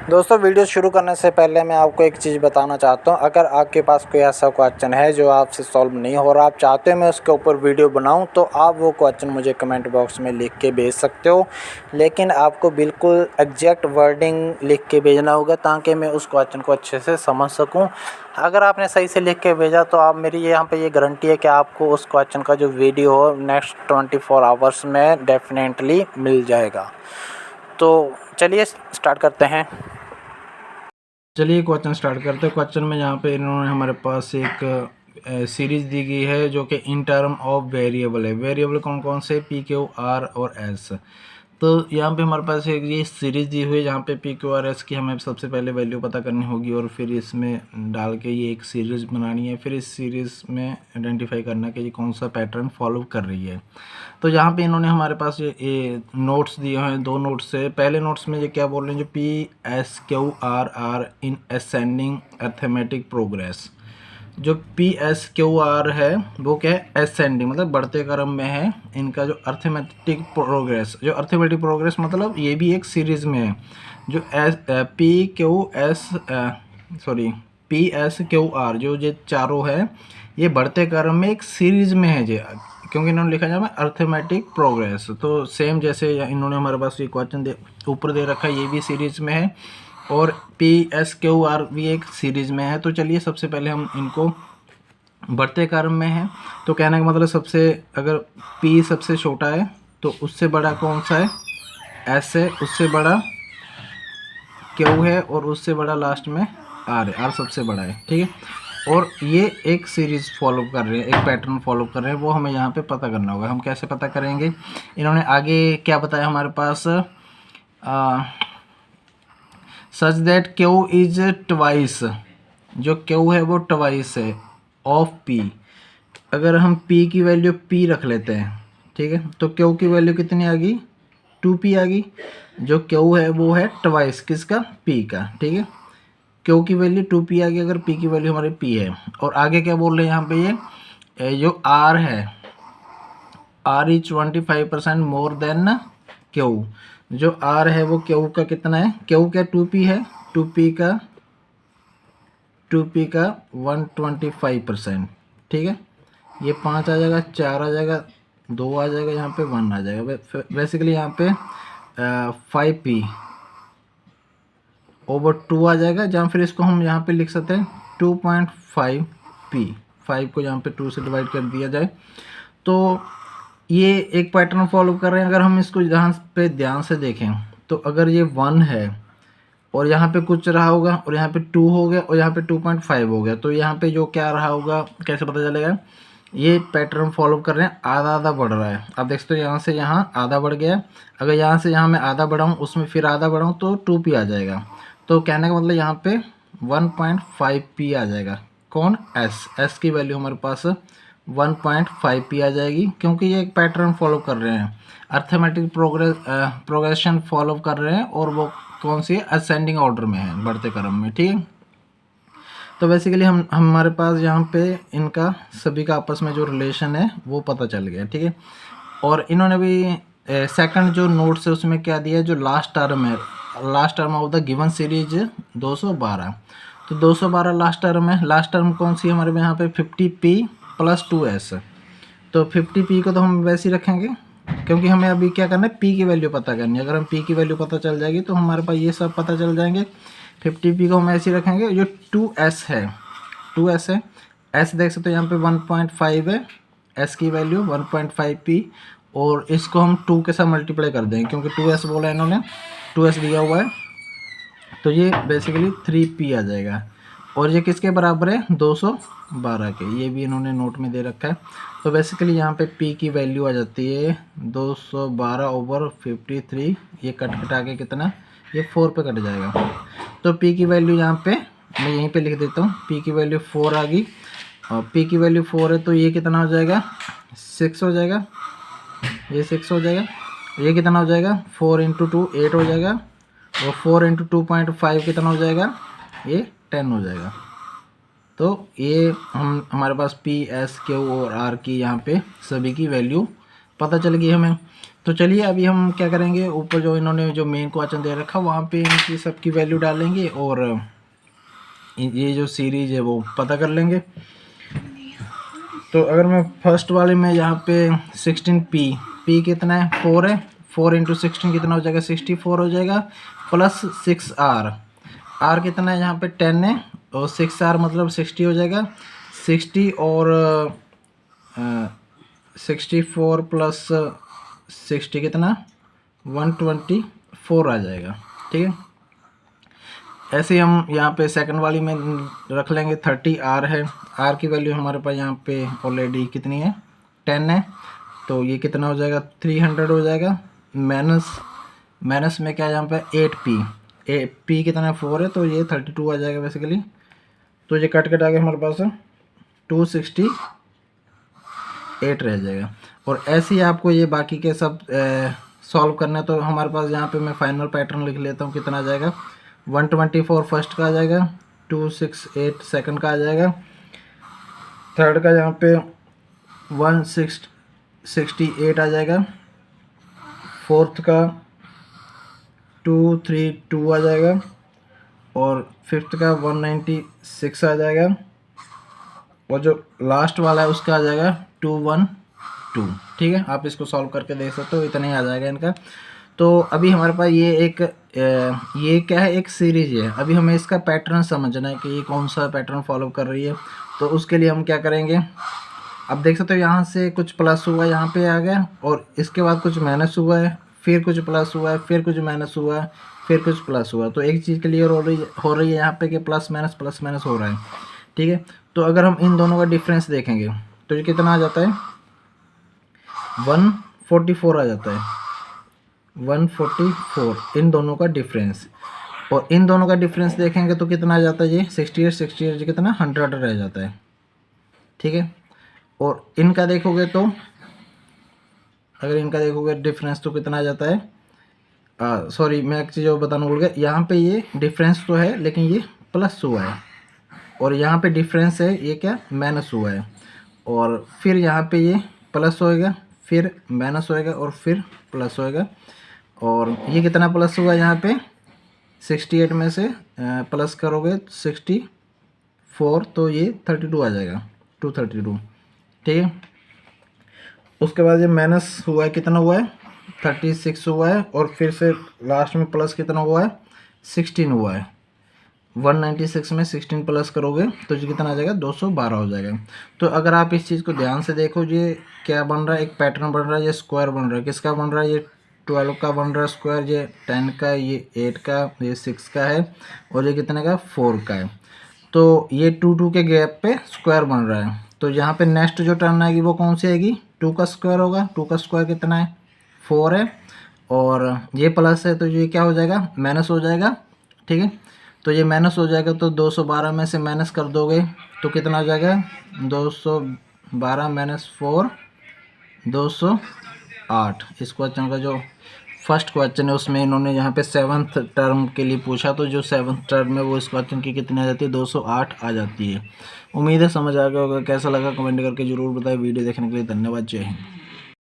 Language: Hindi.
दोस्तों वीडियो शुरू करने से पहले मैं आपको एक चीज़ बताना चाहता हूँ। अगर आपके पास कोई ऐसा क्वेश्चन है जो आपसे सॉल्व नहीं हो रहा, आप चाहते हो मैं उसके ऊपर वीडियो बनाऊँ, तो आप वो क्वेश्चन मुझे कमेंट बॉक्स में लिख के भेज सकते हो। लेकिन आपको बिल्कुल एग्जैक्ट वर्डिंग लिख के भेजना होगा ताकि मैं उस क्वेश्चन को अच्छे से समझ सकूँ। अगर आपने सही से लिख के भेजा तो आप मेरी यहाँ पे ये गारंटी है कि आपको उस क्वेश्चन का जो वीडियो हो नेक्स्ट 24 आवर्स में डेफिनेटली मिल जाएगा। तो चलिए स्टार्ट करते हैं। चलिए क्वेश्चन स्टार्ट करते हैं। क्वेश्चन में यहाँ पे इन्होंने हमारे पास एक सीरीज दी गई है जो कि इन टर्म ऑफ वेरिएबल है। वेरिएबल कौन कौन से? पी क्यू आर और एस। तो यहाँ पे हमारे पास एक ये सीरीज दी हुई है जहाँ पे पी क्यू आर एस की हमें सबसे पहले वैल्यू पता करनी होगी और फिर इसमें डाल के ये एक सीरीज बनानी है। फिर इस सीरीज में आइडेंटिफाई करना कि ये कौन सा पैटर्न फॉलो कर रही है। तो यहाँ पे इन्होंने हमारे पास ये नोट्स दिए हैं, दो नोट्स है। पहले नोट्स में ये क्या बोल रहे हैं, जो P S Q R in ascending arithmetic progression. जो पी एस क्यू आर है वो क्या है? असेंडिंग मतलब बढ़ते क्रम में है। इनका जो अर्थमेटिक प्रोग्रेस, जो अर्थमेटिक प्रोग्रेस मतलब ये भी एक सीरीज में है। जो S P Q S P S Q are जो ये चारों है ये बढ़ते क्रम में एक सीरीज में है। जे क्योंकि इन्होंने लिखा है अर्थमेटिक प्रोग्रेस, तो सेम जैसे इन्होंने हमारे पास ये क्वेश्चन ऊपर दे रखा है, ये भी सीरीज में है और पी एस क्यू आर भी एक सीरीज में है। तो चलिए सबसे पहले हम इनको बढ़ते क्रम में है, तो कहने का मतलब सबसे अगर पी सबसे छोटा है तो उससे बड़ा कौन सा है? एस है, उससे बड़ा क्यू है और उससे बड़ा लास्ट में आर है। आर सबसे बड़ा है, ठीक है। और ये एक सीरीज फॉलो कर रहे हैं, एक पैटर्न फॉलो कर रहे हैं, वो हमें यहाँ पे पता करना होगा। हम कैसे पता करेंगे? इन्होंने आगे क्या बताया हमारे पास, such that Q is twice. जो क्यू है वो ट्वाइस है ऑफ पी। अगर हम पी की वैल्यू पी रख लेते हैं, ठीक है, तो क्यू की वैल्यू कितनी आ गई? 2p आ गई। जो क्यू है वो है ट्वाइस किसका? पी का, ठीक है। क्यू की वैल्यू 2p आ गई अगर पी की वैल्यू हमारी p है। और आगे क्या बोल रहे हैं यहाँ पे, ये जो r है, r is 25% more than Q. जो r है वो क्यू का कितना है? क्यू क्या 2p है, 2p का 125%, ठीक है। ये 5 आ जाएगा, 4 आ जाएगा, 2 आ जाएगा, यहाँ पे 1 आ जाएगा। बेसिकली यहाँ पे 5p ओवर 2 आ जाएगा, जहाँ फिर इसको हम यहाँ पे लिख सकते हैं 2.5p। 5 को यहाँ पे 2 से डिवाइड कर दिया जाए तो ये एक पैटर्न फॉलो कर रहे हैं। अगर हम इसको यहाँ पे ध्यान से देखें तो अगर ये 1 है और यहाँ पे कुछ रहा होगा और यहाँ पे 2 हो गया और यहाँ पे 2.5 हो गया, तो यहाँ पे जो क्या रहा होगा कैसे पता चलेगा? ये पैटर्न फॉलो कर रहे हैं, आधा आधा बढ़ रहा है। आप देख सकते हो यहाँ से यहाँ आधा बढ़ गया, अगर यहाँ से यहाँ मैं आधा बढ़ाऊँ उसमें फिर आधा बढ़ाऊँ तो 2p आ जाएगा। तो कहने का मतलब यहाँ पे 1.5p आ जाएगा। कौन? एस की वैल्यू हमारे पास 1.5p आ जाएगी, क्योंकि ये एक पैटर्न फॉलो कर रहे हैं, अर्थमेटिक प्रोग्रेशन फॉलो कर रहे हैं और वो कौन सी है? असेंडिंग ऑर्डर में है, बढ़ते क्रम में, ठीक है। तो बेसिकली हम हमारे पास यहाँ पे इनका सभी का आपस में जो रिलेशन है वो पता चल गया, ठीक है। और इन्होंने भी सेकंड जो नोट्स है उसमें क्या दिया है, जो लास्ट टर्म है, last term of the given series 212। तो 212 लास्ट टर्म है। लास्ट टर्म कौन सी है हमारे यहाँ पे? 50p plus 2s। तो 50p को तो हम वैसे ही रखेंगे क्योंकि हमें अभी क्या करना है? p की वैल्यू पता करनी है। अगर हम p की वैल्यू पता चल जाएगी तो हमारे पास ये सब पता चल जाएंगे। 50p को हम ऐसे ही रखेंगे। जो 2s है, 2s है, s देख सकते हो यहाँ पे 1.5 है, s की वैल्यू 1.5p और इसको हम 2 के साथ मल्टीप्लाई कर देंगे क्योंकि 2s बोला है इन्होंने, 2s दिया हुआ है, तो ये बेसिकली 3p आ जाएगा। और ये किसके बराबर है? 212 के। ये भी इन्होंने नोट में दे रखा है। तो बेसिकली यहाँ पे p की वैल्यू आ जाती है 212 ओवर 53। ये कट कटा के कितना? ये 4 पे कट जाएगा। तो p की वैल्यू यहाँ पे मैं यहीं पे लिख देता हूँ, p की वैल्यू 4 आ गई और p की वैल्यू 4 है तो ये कितना हो जाएगा? 6 हो जाएगा। ये 6 हो जाएगा। ये कितना हो जाएगा? 4 इंटू 2 8 हो जाएगा और 4 इंटू 2.5 कितना हो जाएगा? ये 10 हो जाएगा। तो ये हमारे पास पी एस क्यू और आर की यहाँ पे सभी की वैल्यू पता चल गई हमें। तो चलिए अभी हम क्या करेंगे, ऊपर जो इन्होंने जो मेन क्वेश्चन दे रखा वहाँ पे इनकी सबकी वैल्यू डालेंगे और ये जो सीरीज है वो पता कर लेंगे। तो अगर मैं फर्स्ट वाले में यहाँ पे 16p, p कितना है 4 है, 4 इंटू 16 कितना हो जाएगा 64 हो जाएगा, प्लस 6r, r कितना है यहाँ पे 10 है और 6r मतलब 60 हो जाएगा, 60 और 64 प्लस 60 कितना 124 आ जाएगा। ठीक है, ऐसे हम यहाँ पे सेकंड वाली में रख लेंगे 30r है, r की वैल्यू हमारे पास यहाँ पे ऑलरेडी कितनी है 10 है, तो ये कितना हो जाएगा 300 हो जाएगा, माइनस में क्या है यहाँ पे 8p, p कितना 4 है तो ये 32 आ जाएगा बेसिकली। तो ये कट कटा के हमारे पास 268 रह जाएगा। और ऐसे ही आपको ये बाकी के सब सॉल्व करना है। तो हमारे पास यहाँ पे मैं फाइनल पैटर्न लिख लेता हूँ, कितना आ जाएगा 124 फर्स्ट का आ जाएगा, 268 सेकंड का आ जाएगा, थर्ड का यहाँ पे 168 आ जाएगा, फोर्थ का 232 आ जाएगा और फिफ्थ का 196 आ जाएगा और जो लास्ट वाला है उसका आ जाएगा 212। ठीक है, आप इसको सॉल्व करके देख सकते हो, इतना ही आ जाएगा इनका। तो अभी हमारे पास ये क्या है, एक सीरीज है। अभी हमें इसका पैटर्न समझना है कि ये कौन सा पैटर्न फॉलो कर रही है। तो उसके लिए हम क्या करेंगे, अब देख सकते हो यहाँ से कुछ प्लस हुआ है, यहाँ पे आ गया और इसके बाद कुछ माइनस हुआ है, फिर कुछ प्लस हुआ है, फिर कुछ माइनस हुआ है, फिर कुछ प्लस हुआ। तो एक चीज़ क्लियर हो रही है यहाँ पे कि प्लस माइनस हो रहा है। ठीक है, तो अगर हम इन दोनों का डिफरेंस देखेंगे तो ये कितना आ जाता है 144 आ जाता है, 144 इन दोनों का डिफरेंस। और इन दोनों का डिफरेंस देखेंगे तो कितना आ जाता है ये 68 जी कितना 100 रह जाता है। ठीक है, और इनका देखोगे तो अगर इनका देखोगे डिफरेंस तो कितना आ जाता है, सॉरी मैं एक चीज़ और बताना भूल गया, यहाँ पे ये डिफरेंस तो है लेकिन ये प्लस हुआ है और यहाँ पे डिफरेंस है ये क्या माइनस हुआ है और फिर यहाँ पे ये प्लस होएगा, फिर माइनस होएगा और फिर प्लस होएगा। और ये कितना प्लस हुआ यहाँ पे 68 में से प्लस करोगे 64 तो ये 32 आ जाएगा 232। ठीक है, उसके बाद ये माइनस हुआ है, कितना हुआ है 36 हुआ है और फिर से लास्ट में प्लस कितना हुआ है 16 हुआ है, 196 में 16 प्लस करोगे तो ये कितना आ जाएगा 212 हो जाएगा। तो अगर आप इस चीज़ को ध्यान से देखो, ये क्या बन रहा है, एक पैटर्न बन रहा है, ये स्क्वायर बन रहा है, किसका बन रहा है ये 12 का बन रहा है स्क्वायर, ये 10 का, ये 8 का, ये 6 का है और ये कितने का 4 का है। तो ये 2 के गैप पे स्क्वायर बन रहा है। तो यहाँ पे नेक्स्ट जो टर्न आएगी वो कौन सी आएगी 2 का स्क्वायर होगा, 2 का स्क्वायर कितना है 4 है और ये प्लस है तो ये क्या हो जाएगा माइनस हो जाएगा। ठीक है, तो ये माइनस हो जाएगा तो 212 में से माइनस कर दोगे तो कितना हो जाएगा 212 माइनस 4 208। इस क्वेश्चन का जो फर्स्ट क्वेश्चन है उसमें इन्होंने यहाँ पे 7th टर्म के लिए पूछा, तो जो 7th टर्म है वो इस क्वेश्चन की कितनी आ जाती है 208 आ जाती है। उम्मीद है समझ आ गया होगा। कैसा लगा कमेंट करके ज़रूर बताएं। वीडियो देखने के लिए धन्यवाद। जय हिंद।